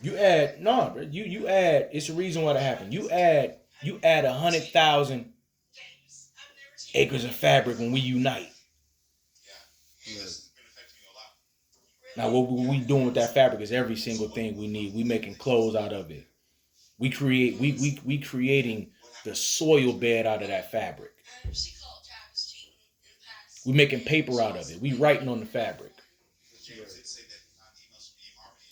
You add no, bro. You add. It's the reason why that happened. You add 100,000 acres of fabric when we unite. Right. Now, what we doing with that fabric is every single thing we need. We making clothes out of it. We creating the soil bed out of that fabric. We making paper out of it. We writing on the fabric.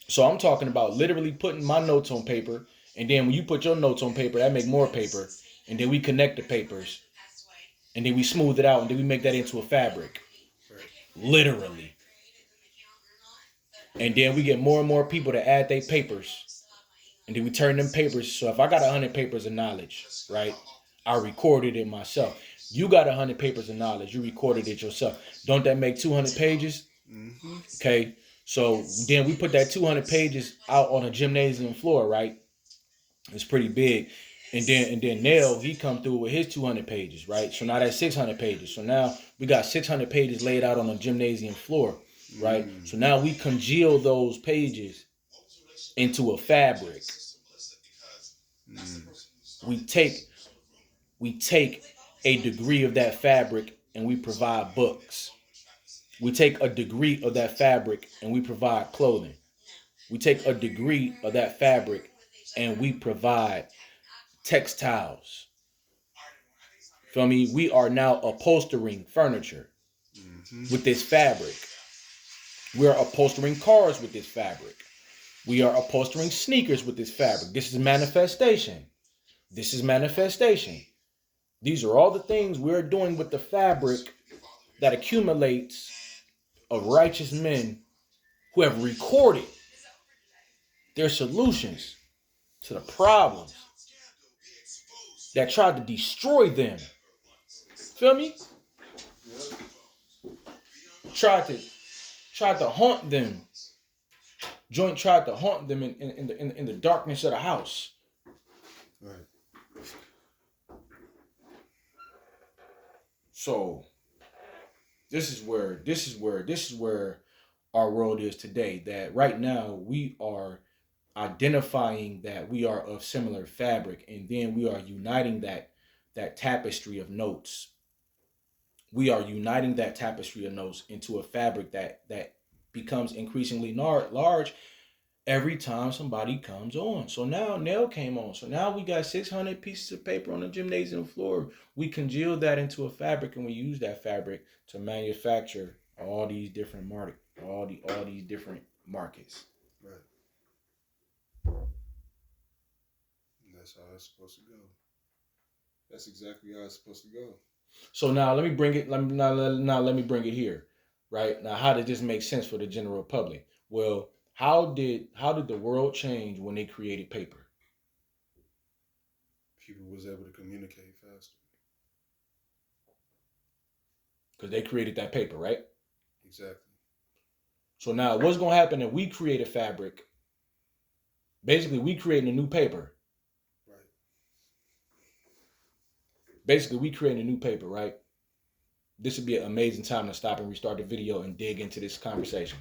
So I'm talking about literally putting my notes on paper, and then when you put your notes on paper, that make more paper, and then we connect the papers, and then we smooth it out, and then we make that into a fabric, Right. literally. And then we get more and more people to add their papers, and then we turn them papers. So if I got 100 papers of knowledge, right, I recorded it myself. You got 100 papers of knowledge, you recorded it yourself. Don't that make 200 pages? Mm-hmm. Okay, so then we put that 200 pages out on a gymnasium floor, right? It's pretty big. And then Nell, he come through with his 200 pages, right? So now that's 600 pages. So now we got 600 pages laid out on the gymnasium floor, right? Mm. So now we congeal those pages into a fabric. Mm. We take we take a degree of that fabric and we provide books. We take a degree of that fabric and we provide clothing. We take a degree of that fabric and we provide textiles. Feel me? We are now upholstering furniture Mm-hmm. with this fabric. We are upholstering cars with this fabric. We are upholstering sneakers with this fabric. This is manifestation. This is manifestation. These are all the things we're doing with the fabric that accumulates of righteous men who have recorded their solutions to the problems that tried to destroy them. Feel me? Tried to haunt them. Joint tried to haunt them in the darkness of the house. Right. So this is where our world is today. That right now we are identifying that we are of similar fabric, and then we are uniting that tapestry of notes. We are uniting that tapestry of notes into a fabric that becomes increasingly large every time somebody comes on. So now Nell came on. So now we got 600 pieces of paper on the gymnasium floor. We congealed that into a fabric, and we use that fabric to manufacture all these different all these different markets. Right. And that's how it's supposed to go. That's exactly how it's supposed to go. So now let me bring it. Let me bring it here. Right now, how does this make sense for the general public? Well, how did the world change when they created paper? People was able to communicate faster. Because they created that paper, right? Exactly. So now, what's gonna happen if we create a fabric? Basically, we creating a new paper. Right. Basically, we creating a new paper, right? This would be an amazing time to stop and restart the video and dig into this conversation.